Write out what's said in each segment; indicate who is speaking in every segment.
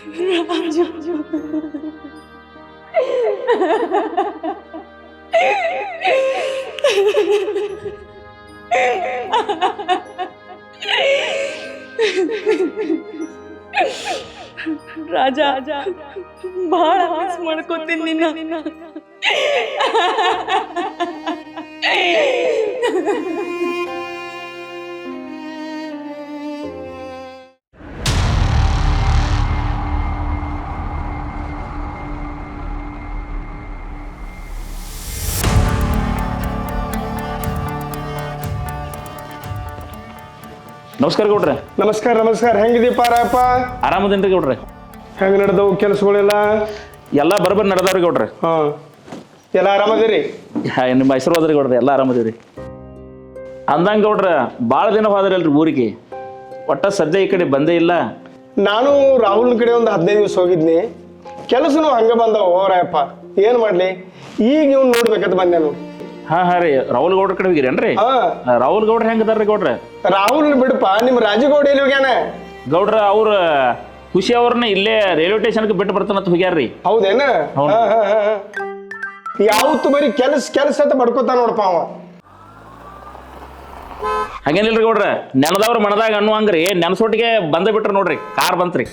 Speaker 1: ರಾಜು ರಾಜ ಬಹಳ ಮಿಸ್ ಮಾಡ್ಕೋತೀನಿ ನಿನ್ನ.
Speaker 2: ನಮಸ್ಕಾರ ಗೌಡ್ರೆ.
Speaker 3: ನಮಸ್ಕಾರ ನಮಸ್ಕಾರ. ಹೆಂಗಿದೀಪ ರಾಯಪ್ಪ?
Speaker 2: ಆರಾಮದೇನ್ರಿ ಗೌಡ್ರೆ?
Speaker 3: ಹೆಂಗ್ ನಡೆದವು ಕೆಲಸಗಳೆಲ್ಲ?
Speaker 2: ಎಲ್ಲ ಬರಬರ್ ನಡೆದವ್ರಿ ಗೌಡ್ರೆ.
Speaker 3: ಹಾ, ಎಲ್ಲ ಆರಾಮದಿರಿ?
Speaker 2: ನಿಮ್ಮ ಆಶೀರ್ವಾದ ರೀ ಗೌಡ್ರೆ, ಎಲ್ಲ ಆರಾಮದೀವ್ರಿ. ಅಂದಂಗ ಗೌಡ್ರ ಭಾಳ ದಿನ ಹೋದ್ರಲ್ರಿ ಊರಿಗೆ, ಒಟ್ಟ ಸದ್ಯ ಈ ಕಡೆ ಬಂದೇ ಇಲ್ಲ.
Speaker 3: ನಾನು ರಾಹುಲ್ನ ಕಡೆ ಒಂದು 15 ದಿವಸ ಹೋಗಿದ್ನಿ. ಕೆಲಸನು ಹಂಗ ಬಂದವು ರಾಯಪ್ಪ, ಏನ್ ಮಾಡ್ಲಿ, ಈಗ ಇವ್ನು ನೋಡ್ಬೇಕಂತ ಬಂದೆ ನಾನು.
Speaker 2: ಹಾ ರೀ, ರಾಹುಲ್ ಗೌಡ್ರ ಕಡೆ ಹೋಗಿರೇನ್ರಿ?
Speaker 3: ಹಾ,
Speaker 2: ರಾಹುಲ್ ಗೌಡ್ರ ಹೆಂಗದಾರ್ರಿ ಗೌಡ್ರೆ?
Speaker 3: ರಾಹುಲ್ ಬಿಡಪ್ಪ, ನಿಮ್ ರಾಜಗೌಡ ಎಲ್ಲಿ ಹೋಗ್ಯಾನ?
Speaker 2: ಗೌಡ್ರ ಅವ್ರ ಖುಷಿ ಅವ್ರನ್ನ ಇಲ್ಲೇ ರೈಲ್ವೆ ಸ್ಟೇಷನ್ಗೆ ಬಿಟ್ಟು ಬರ್ತಾನಂತ ಹೋಗ್ಯಾರ್ರಿ.
Speaker 3: ಹೌದೇನ? ಯಾವತ್ತು ಬರೀ ಕೆಲಸ ಅಂತ ಬಡ್ಕೋತಾನ ನೋಡಪ್ಪ ಅವ.
Speaker 2: ಹಂಗೇನಿಲ್ರಿ ಗೌಡ್ರ, ನೆನದವ್ರ ಮನದಾಗ ಅನ್ನುವಂಗ್ರಿ ನೆನಸೊಟ್ಟಿಗೆ ಬಂದ ಬಿಟ್ರ ನೋಡ್ರಿ, ಕಾರ್ ಬಂತ್ರಿ.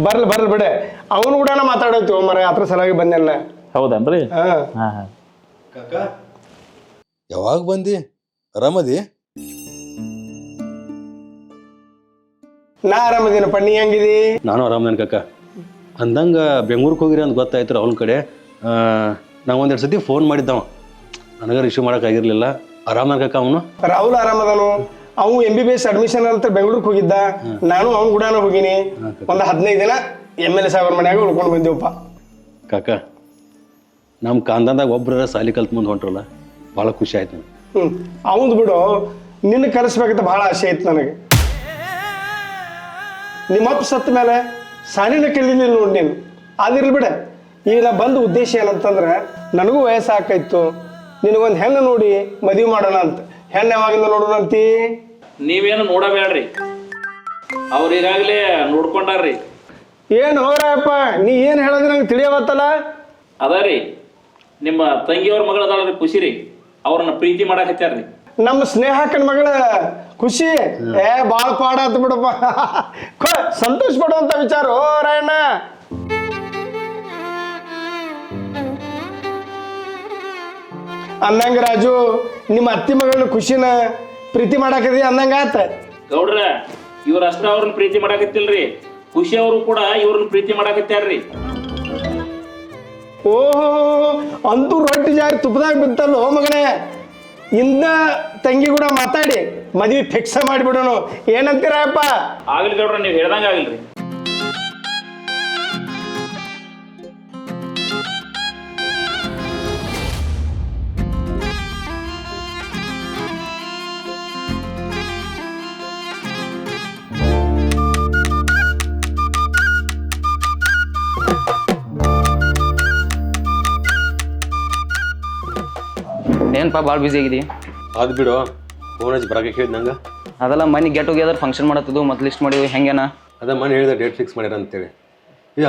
Speaker 3: ಬರ್ಲಿ ಬಿಡೆ, ಅವನು ಕೂಡ ಮಾತಾಡೋಯ್ತು ಮರ, ಅದ್ರ ಸಲುವಾಗಿ ಬಂದೆಲ್ಲ.
Speaker 2: ಹೌದನ್ರಿ?
Speaker 4: ಕಾಕ ಯಾವಾಗ ಬಂದಿ? ಆರಾಮದಿ?
Speaker 3: ನಾ ಆರಾಮದೀನಪ್ಪ, ನೀ ಹೆಂಗಿದಿ?
Speaker 4: ನಾನು ಆರಾಮದೇನೆ ಕಾಕ. ಅಂದಂಗ ಬೆಂಗ್ಳೂರಿಗೆ ಹೋಗಿರಿ ಅಂತ ಗೊತ್ತಾಯ್ತು ಅವನ ಕಡೆ. ನಾವು ಒಂದೆರಡು ಸತಿ ಫೋನ್ ಮಾಡಿದ್ದವ, ನನಗೆ ರಿಸೀವ್ ಮಾಡೋಕ್ಕಾಗಿರ್ಲಿಲ್ಲ. ಆರಾಮದ ಕಾಕ ಅವನು? ರಾಹುಲ್
Speaker 3: ಆರಾಮದನು. ಅವು MBBS ಅಡ್ಮಿಷನ್ ಅಂತ ಬೆಂಗ್ಳೂರಿಗೆ ಹೋಗಿದ್ದ, ನಾನು ಅವ್ನು ಕೂಡ ಹೋಗಿನಿ. ಒಂದು 15 ದಿನ MLA ಸಾಗರ್ ಮನ್ಯಾಗ ಉಳ್ಕೊಂಡು ಬಂದೇವಪ್ಪ.
Speaker 4: ಕಾಕ, ನಮ್ಮ ಕಾಂದಂದಾಗ ಒಬ್ಬರ ಸಾಲಿ ಕಲ್ತ್ ಮುಂದೆ ಹೊಂಟ್ರಲ್ಲ, ಭಾಳ ಖುಷಿ ಆಯ್ತು ನನಗೆ.
Speaker 3: ಅವಂದು ಬಿಡು, ನಿನ್ನ ಕಲಿಸ್ಬೇಕಂತ ಭಾಳ ಆಸೆ ಐತೆ ನನಗೆ. ನಿಮ್ಮಪ್ಪ ಸತ್ತ ಮೇಲೆ ಸಾಲಿನ ಕಲೀಲಿಲ್ಲ ನೋಡಿ ನೀನು. ಅದಿರ್ಲಿ ಬಿಡ, ಈಗ ನಾ ಬಂದ ಉದ್ದೇಶ ಏನಂತಂದ್ರೆ, ನನಗೂ ವಯಸ್ಸು ಹಾಕಾಯ್ತು, ನಿನಗೊಂದು ಹೆಣ್ಣು ನೋಡಿ ಮದುವೆ ಮಾಡೋಣ ಅಂತ. ಹೆಣ್ಣು ಯಾವಾಗಿಂದ ನೋಡೋಣ ಅಂತಿ?
Speaker 2: ನೀವೇನು ನೋಡಬೇಡ್ರಿ, ಅವ್ರು ಈಗಾಗಲೇ ನೋಡ್ಕೊಂಡಾರ್ರಿ.
Speaker 3: ಏನು ಹೋರಪ್ಪ, ನೀ ಏನು ಹೇಳೋದು ನಂಗೆ ತಿಳಿಯವತ್ತಲ್ಲ?
Speaker 2: ಅದ ರೀ, ನಿಮ್ಮ ತಂಗಿಯವ್ರ ಮಗಳದಾಳ್ರಿ ಖುಷಿ ರೀ, ಅವ್ರನ್ನ ಪ್ರೀತಿ ಮಾಡಕ್ ಹಚ್ಚಾರ್ರಿ.
Speaker 3: ನಮ್ಮ ಸ್ನೇಹಕ್ಕನ ಮಗಳ ಖುಷಿ ಬಾಳ ಪಾಡ ಆತು ಬಿಡಪ್ಪ. ಸಂತೋಷ ಪಡುವಂತ ವಿಚಾರ. ಓ ರಾಯಣ್ಣ, ಅಂದಂಗ ರಾಜು, ನಿಮ್ಮ ಅತ್ತಿ ಮಗಳನ್ನ ಖುಷಿನ ಪ್ರೀತಿ ಮಾಡಾಕದಿ ಅಂದಂಗ ಆತ.
Speaker 2: ಗೌಡ್ರ, ಇವ್ರ ಅಷ್ಟ ಅವ್ರನ್ನ ಪ್ರೀತಿ ಮಾಡಾಕತ್ತಿಲ್ರಿ, ಖುಷಿ ಅವರು ಕೂಡ ಇವ್ರನ್ನ ಪ್ರೀತಿ ಮಾಡಾಕತ್ಯಾರ್ರಿ.
Speaker 3: ಓಹೋ, ಅಂತೂ ರೊಟ್ಟಿ ಜಾರಿ ತುಪ್ಪದಾಗ ಬಿತ್ತಲ್ಲ ಹೋ ಮಗನೇ. ಇಂದ ತಂಗಿ ಕೂಡ ಮಾತಾಡಿ ಮದ್ವಿ ಫಿಕ್ಸ್ ಮಾಡಿಬಿಡೋಣ, ಏನಂತೀರಪ್ಪ?
Speaker 2: ಆಗ್ಲಿ ಗೌಡ್ರ, ನೀವು ಹೇಳ್ದಂಗ ಆಗಿಲ್ರಿ.
Speaker 5: ಏನಪ್ಪ ಭಾಳ ಬಿಸಿ ಆಗಿದಿ?
Speaker 4: ಅದು ಬಿಡು, ಫೋನ್ ಹಚ್ಚಿ ಬರೋಕೆ ಹೇಳಿದ್ ನಂಗೆ.
Speaker 5: ಅದೆಲ್ಲ ಮನೆ ಗೆಟ್ ಟುಗೆದರ್ ಫಂಕ್ಷನ್ ಮಾಡತ್ತದು, ಮತ್ತು ಲಿಸ್ಟ್ ಮಾಡಿವಿ ಹೆಂಗೇನ?
Speaker 4: ಅದ ಮನೆ ಹೇಳಿದ ಡೇಟ್ ಫಿಕ್ಸ್ ಮಾಡ್ಯಾರ ಅಂತೇಳಿ.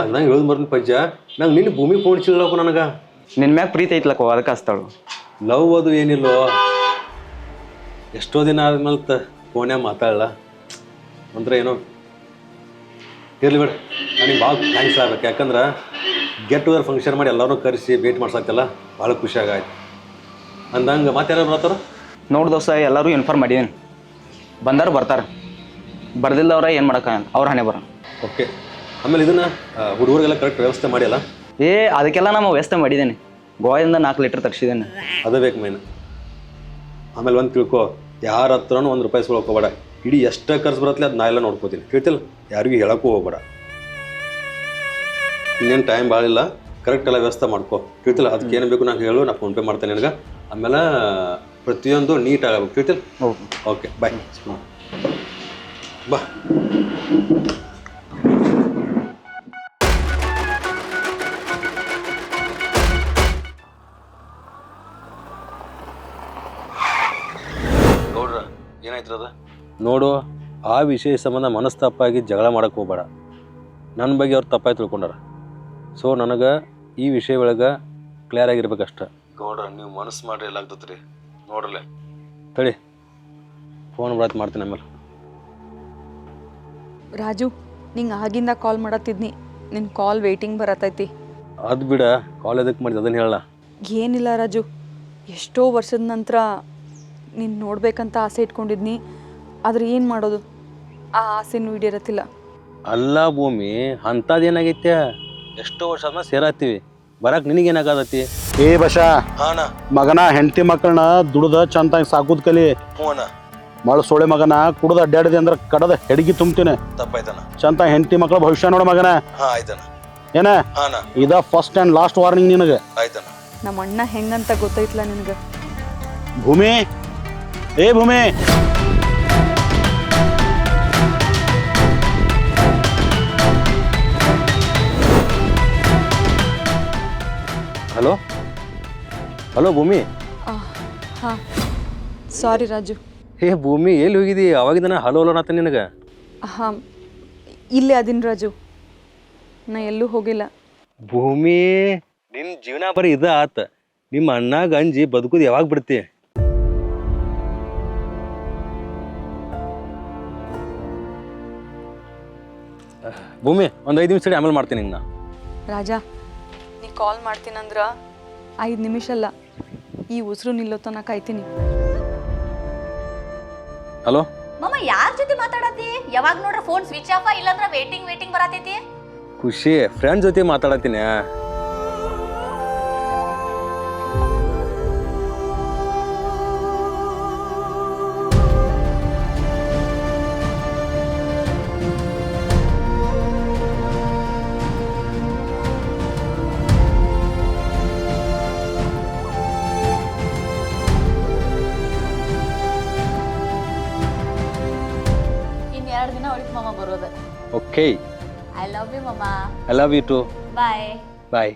Speaker 4: ಅಂದಂಗೆ ಹೇಳೋದು ಬರ್ತೀನಿ ಪಜ್ಜ, ನಂಗೆ ನಿನ್ನ ಭೂಮಿ ಫೋನ್ ಚಿಲ್ಲಪ್ಪ ನನಗೆ.
Speaker 5: ನಿನ್ನ ಮ್ಯಾಗ ಪ್ರೀತಿ ಐತ್ಲಕ್ಕ, ಅದಕ್ಕೆ ಹಚ್ತಾಳು.
Speaker 4: ಲವ್ ಅದು ಏನಿಲ್ಲೋ, ಎಷ್ಟೋ ದಿನ ಆದ್ಮೇಲೆ ಫೋನ್ಯಾಗ ಮಾತಾಡಲ್ಲ ಅಂದ್ರೆ ಏನೋ ಇರಲಿ ಬಿಡ. ನನಗೆ ಭಾಳ ಥ್ಯಾಂಕ್ಸ್ ಆಗ್ಬೇಕು, ಯಾಕಂದ್ರೆ ಗೆಟ್ ಟುಗೆದರ್ ಫಂಕ್ಷನ್ ಮಾಡಿ ಎಲ್ಲರೂ ಕರೆಸಿ ಭೇಟಿ ಮಾಡ್ಸಕ್ಕೆಲ್ಲ ಭಾಳ ಖುಷಿಯಾಗಾಯ್ತು. ಅಂದಂಗೆ ಮತ್ತೆ ಯಾರು ಬರ್ತಾರ?
Speaker 5: ನೋಡಿ ದೋಸ್ತ, ಎಲ್ಲರೂ ಇನ್ಫಾರ್ಮ್ ಮಾಡಿದ್ದೀನಿ, ಬಂದಾರು ಬರ್ತಾರೆ, ಬರ್ದಿಲ್ಲವ್ರ ಏನು ಮಾಡೋಕ್ಕ ಅವ್ರ ಹಣೆ ಬರೋಣ.
Speaker 4: ಓಕೆ. ಆಮೇಲೆ ಇದನ್ನು ಹುಡುಗರಿಗೆಲ್ಲ ಕರೆಕ್ಟ್ ವ್ಯವಸ್ಥೆ ಮಾಡಿಯಲ್ಲ?
Speaker 5: ಅದಕ್ಕೆಲ್ಲ ನಮ್ಮ ವ್ಯವಸ್ಥೆ ಮಾಡಿದ್ದೇನೆ. ಗೋವಾದಿಂದ 4 ಲೀಟ್ರ್ ತರಿಸಿದ್ದೇನೆ.
Speaker 4: ಅದೇ ಬೇಕು ಮೇನ್. ಆಮೇಲೆ ಒಂದು ತಿಳ್ಕೊ, ಯಾರ ಹತ್ರನೂ ₹1 ಸುಳ್ಕೋಬೇಡ. ಇಡೀ ಎಷ್ಟೇ ಖರ್ಚು ಬರತ್ತಲೆ ಅದು ನಾ ಎಲ್ಲ ನೋಡ್ಕೋತೀನಿ, ಕೇಳ್ತಿಲ್ಲ? ಯಾರಿಗೂ ಹೇಳೋಕ್ಕೂ ಹೋಗ್ಬೇಡ. ಇನ್ನೇನು ಟೈಮ್ ಭಾಳಿಲ್ಲ, ಕರೆಕ್ಟ್ ಎಲ್ಲ ವ್ಯವಸ್ಥೆ ಮಾಡ್ಕೊ, ಕೇಳ್ತಿಲ್ಲ? ಅದಕ್ಕೆ ಏನು ಬೇಕು ನಾನು ಹೇಳು, ನಾನು ಫೋನ್ಪೇ ಮಾಡ್ತೇನೆ ನಿನಗೆ. ಆಮೇಲೆ ಪ್ರತಿಯೊಂದು ನೀಟ್ ಆಗಬೇಕು, ಕೇಳ್ತಿಲ್ಲ? ಓಕೆ, ಬಾಯ್. ಬಾ. ಗೌಡ್ರ, ಏನಾಯ್ತು ಅದ? ನೋಡು, ಆ ವಿಷಯ ಸಂಬಂಧ ಮನಸ್ತಾಪಾಗಿ ಜಗಳ ಮಾಡಕ್ಕೆ ಹೋಗ್ಬೇಡ. ನನ್ನ ಬಗ್ಗೆ ಅವ್ರು ತಪ್ಪಾಗಿ ತಿಳ್ಕೊಂಡಾರ. ಸೊ ನನಗೆ ಈ ವಿಷಯ ಒಳಗೆ ಕ್ಲಿಯರ್ ಆಗಿರ್ಬೇಕಷ್ಟ. ಗೌಡ್ರ, ನೀವು ಮನಸ್ಸು ಮಾಡ್ರಿ ಎಲ್ಲ ಆಗ್ತತ್ರಿ. ನೋಡ್ರಲ್ಲ ತಡಿ, ಫೋನ್ ಮಾಡ್ತೀನಿ ಆಮೇಲೆ.
Speaker 1: ರಾಜು, ನಿಂಗೆ ಆಗಿಂದ ಕಾಲ್ ಮಾಡತ್ತಿದ್ನಿ, ನಿನ್ನ ಕಾಲ್ ವೇಟಿಂಗ್ ಬರತೈತಿ.
Speaker 4: ಅದು ಬಿಡ, ಕಾಲ್ ಎದಕ್ಕೆ ಮಾಡಿದ್ದು ಅದನ್ನು ಹೇಳ.
Speaker 1: ಏನಿಲ್ಲ ರಾಜು, ಎಷ್ಟೋ ವರ್ಷದ ನಂತರ ನೀನು ನೋಡ್ಬೇಕಂತ ಆಸೆ ಇಟ್ಕೊಂಡಿದ್ನಿ. ಆದ್ರೆ ಏನು ಮಾಡೋದು, ಆ ಆಸೆನೂ ಈಡೇರತ್ತಿಲ್ಲ.
Speaker 4: ಅಲ್ಲ ಭೂಮಿ, ಅಂಥದ್ದೇನಾಗೈತೆ? ಎಷ್ಟೋ ವರ್ಷ ಆದ್ಮೇಲೆ ಸೇರಾತೀವಿ, ಬರಕ್ಕೆ ನಿನಗೇನಾಗತ್ತತಿ?
Speaker 6: ಏ ಬಶ
Speaker 4: ಹಾನ
Speaker 6: ಮಗನ ಹೆಂಡತಿ ಮಕ್ಕಳನ್ನ ದುಡ್ದ ಚಂತಾಗಿ ಸಾಕುದ್ ಕಲಿ.
Speaker 4: ಹೂನ,
Speaker 6: ಮಳ ಸೋಳೆ ಮಗನ ಕುಡ್ದ ಅಡ್ಡಾಡಿದೆ ಅಂದ್ರೆ ಕಡದ ಹೆಡಗಿ ತುಂಬ್ತೀನಿ.
Speaker 4: ತಪ್ಪಾಯ್ತಾನ.
Speaker 6: ಚಂತ ಹೆಂಡತಿ ಮಕ್ಕಳ ಭವಿಷ್ಯ ನೋಡ ಮಗನ.
Speaker 4: ಹಾಂ ಆಯ್ತಾನ.
Speaker 6: ಏನ
Speaker 4: ಹಾನ
Speaker 6: ಇದ ಫಸ್ಟ್ ಅಂಡ್ ಲಾಸ್ಟ್ ವಾರ್ನಿಂಗ್ ನಿನಗೆ.
Speaker 4: ಆಯ್ತಾನ.
Speaker 1: ನಮ್ಮ ಅಣ್ಣ ಹೆಂಗಂತ ಗೊತ್ತೈತ್ಲ ನಿನ್ಗೆ.
Speaker 6: ಭೂಮಿ, ಏ ಭೂಮಿ,
Speaker 4: ಹಲೋ ಹಲೋ ಭೂಮಿ.
Speaker 1: ಹಾಂ, ಸಾರಿ ರಾಜು.
Speaker 4: ಹೇ ಭೂಮಿ, ಎಲ್ಲಿ ಹೋಗಿದಿ? ಅವಾಗಿದ್ದಾನೆ ಹಲೋ ಹಲೋ ನಾತ ನಿನಗೆ.
Speaker 1: ಹಾಂ, ಇಲ್ಲೇ ಅದೀನಿ ರಾಜು, ನಾ ಎಲ್ಲೂ ಹೋಗಿಲ್ಲ.
Speaker 4: ಭೂಮಿ, ನಿನ್ನ ಜೀವನ ಬರೀ ಇದ ಆತ. ನಿಮ್ಮ ಅಣ್ಣಾಗ ಅಂಜಿ ಬದುಕುದು ಯಾವಾಗ ಬಿಡ್ತಿ? ಭೂಮಿ, ಒಂದು 5 ನಿಮಿಷ ತಡಿ, ಆಮೇಲೆ ಮಾಡ್ತೀನಿ ನಿನ್ನ.
Speaker 1: ರಾಜ, ನೀ ಕಾಲ್ ಮಾಡ್ತೀನಂದ್ರೆ 5 ನಿಮಿಷ ಅಲ್ಲ, ಈ ಉಸಿರು ನಿಲ್ಲೋ ತನಕ ಕಾಯ್ತೀನಿ.
Speaker 4: ಹಲೋ
Speaker 7: ಮಮ್ಮ, ಯಾರ ಜೊತೆ ಮಾತಾಡತಿ? ಯಾವಾಗ ನೋಡ್ರ ಫೋನ್ ಸ್ವಿಚ್ ಆಫ್, ಇಲ್ಲಾಂದ್ರ ವೇಟಿಂಗ್ ಬರತೈತಿ.
Speaker 4: ಖುಷಿ, ಫ್ರೆಂಡ್ ಜೊತೆ ಮಾತಾಡತ್ತೀನಿ.
Speaker 7: ಇನ್ 2 ದಿನ ಉಳಿತು ಮಮ್ಮ ಬರೋದು.
Speaker 4: Okay,
Speaker 7: I love you mumma.
Speaker 4: I love you too.
Speaker 7: Bye
Speaker 4: bye.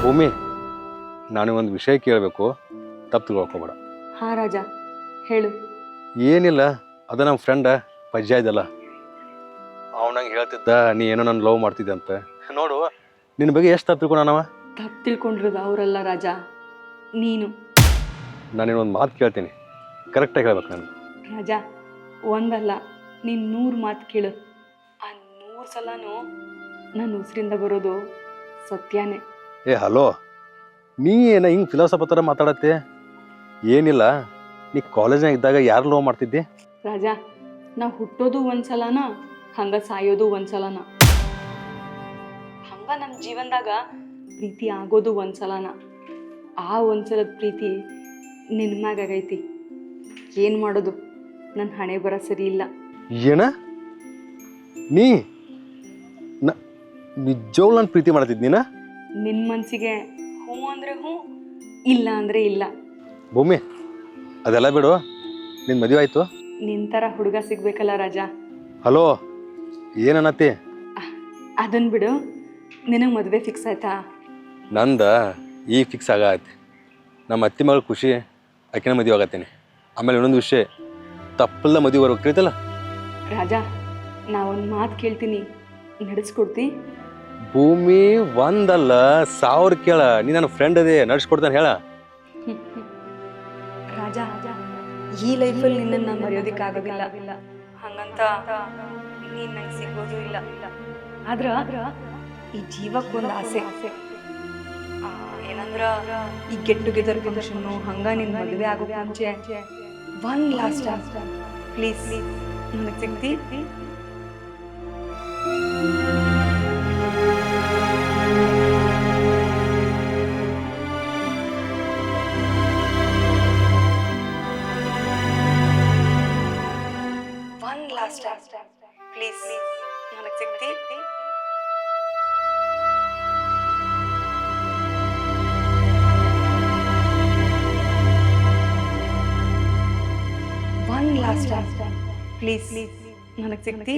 Speaker 4: Bhoomi, ನಾನು ಒಂದು ವಿಷಯ ಕೇಳಬೇಕು, ತಪ್ಪು ತಿಳ್ಕೊಬೇಡ.
Speaker 1: ಹಾಂ ರಾಜ, ಹೇಳು.
Speaker 4: ಏನಿಲ್ಲ, ಅದ ನಮ್ಮ ಫ್ರೆಂಡ ಪಜ್ಜಾ ಇದ್ದಲ್ಲ, ಅವನಂಗೆ ಹೇಳ್ತಿದ್ದ ನೀ ಏನೋ ನನ್ನ ಲವ್ ಮಾಡ್ತಿದ್ದೆ ಅಂತ. ನೋಡು, ನಿನ್ನ ಬಗ್ಗೆ ಎಷ್ಟು ತಪ್ಪು ತಿಳ್ಕೊಂಡವ.
Speaker 1: ತಪ್ಪು ತಿಳ್ಕೊಂಡಿರೋದು ಅವರಲ್ಲ ರಾಜ, ನೀನು.
Speaker 4: ನಾನೇನೊಂದು ಮಾತು ಕೇಳ್ತೀನಿ, ಕರೆಕ್ಟಾಗಿ ಹೇಳ್ಬೇಕು ನಾನು.
Speaker 1: ರಾಜ, ಒಂದಲ್ಲ ನೀನು 100 ಮಾತು ಕೇಳು. ಆ 100 ಸಲನೂ ನನ್ನ ಉಸಿರಿಂದ ಬರೋದು ಸತ್ಯನೇ.
Speaker 4: ಏ ಹಲೋ, ನೀ ಏನ ಹಿಂಗೆ ಫಿಲಾಸಫರ್ ಥರ ಮಾತಾಡತ್ತೆ? ಏನಿಲ್ಲ, ನೀ ಕಾಲೇಜ್ನಾಗ ಇದ್ದಾಗ ಯಾರು ಲವ್ ಮಾಡ್ತಿದ್ದೆ?
Speaker 1: ರಾಜ, ನಾವು ಹುಟ್ಟೋದು ಒಂದ್ಸಲನ, ಹಂಗ ಸಾಯೋದು ಒಂದ್ಸಲನ. ಹಂಗ ನಮ್ಮ ಜೀವನದಾಗ ಪ್ರೀತಿ ಆಗೋದು ಒಂದ್ಸಲನ. ಆ ಒಂದ್ಸಲದ ಪ್ರೀತಿ ನಿನ್ನ ಮ್ಯಾಗಾಗೈತಿ. ಏನು ಮಾಡೋದು, ನನ್ನ ಹಣೆ ಬರ ಸರಿ ಇಲ್ಲ.
Speaker 4: ಏನ ನೀ ನಿಜವಾಗ್ಲೂ ನಾನು ಪ್ರೀತಿ ಮಾಡ್ತಿದ್ದೀನ?
Speaker 1: ನಿನ್ನ ಮನಸ್ಸಿಗೆ ಹ್ಞೂ ಅಂದರೆ ಹ್ಞೂ, ಇಲ್ಲ ಅಂದರೆ ಇಲ್ಲ.
Speaker 4: ಭೂಮಿ, ಅದೆಲ್ಲ ಬಿಡು, ನಿನ್ನ ಮದುವೆ ಆಯಿತು?
Speaker 1: ನಿನ್ನ ಥರ ಹುಡುಗ ಸಿಗ್ಬೇಕಲ್ಲ ರಾಜ.
Speaker 4: ಹಲೋ, ಏನನ್ನತ್ತಿ?
Speaker 1: ಅದನ್ನು ಬಿಡು, ನಿನಗೆ ಮದುವೆ ಫಿಕ್ಸ್ ಆಯ್ತಾ?
Speaker 4: ನಂದ ಈಗ ಫಿಕ್ಸ್ ಆಗತ್ತೆ. ನಮ್ಮ ಅತ್ತಿ ಮಗಳು ಖುಷಿ, ಆಕಿನ ಮದುವೆ ಆಗತ್ತೀನಿ. ಆಮೇಲೆ ಇನ್ನೊಂದು ವಿಷಯ, ತಪ್ಪಲ್ಲ ಮದುವೆ ಬರೋಕೆ ತಿಳಿತಲ್ಲ.
Speaker 1: ರಾಜ, ನಾ ಒಂದು ಮಾತು ಕೇಳ್ತೀನಿ, ನಡೆಸ್ಕೊಡ್ತಿ?
Speaker 4: ಭೂಮಿ, ಒಂದಲ್ಲ 1000 ಕೇಳ. ನೀ ನನ್ನ ಫ್ರೆಂಡ್ ಅದೇ, ನಡೆಸ್ಕೊಡ್ತಾನೆ ಹೇಳ.
Speaker 1: ರಾಜ, ಈ ಲೈಫಲ್ಲಿ ನಿನ್ನನ್ನು ನಾನು ಮರೆಯೋದಕ್ಕಾಗೋದಿಲ್ಲ. ಹಂಗಂತ ನೀನು ನಂಗೆ ಸಿಗೋದು ಇಲ್ಲ. ಆದ್ರ ಈ ಜೀವಕ್ಕೊಂದು ಆಸೆ. ಏನಂದ್ರ ಈ ಗೆಟ್ ಟುಗೆದರ್ ಫಂಕ್ಷನ್ನು, ಹಂಗ ನಿನ್ನ ಮದುವೆ ಆಗೋ ಮುಂಚೆ ಒನ್ ಲಾಸ್ಟ್ ಪ್ಲೀಸ್ ನನಗೆ ಸಿಗ್ತಿ? ಒನ್ ಲಾಸ್ಟ್ ಪ್ಲೀಸ್ ನನಗೆ ಸಿಗ್ತಿ? ಒನ್ ಲಾಸ್ಟ್ ಪ್ಲೀಸ್ ನನಗೆ ಸಿಗ್ತಿ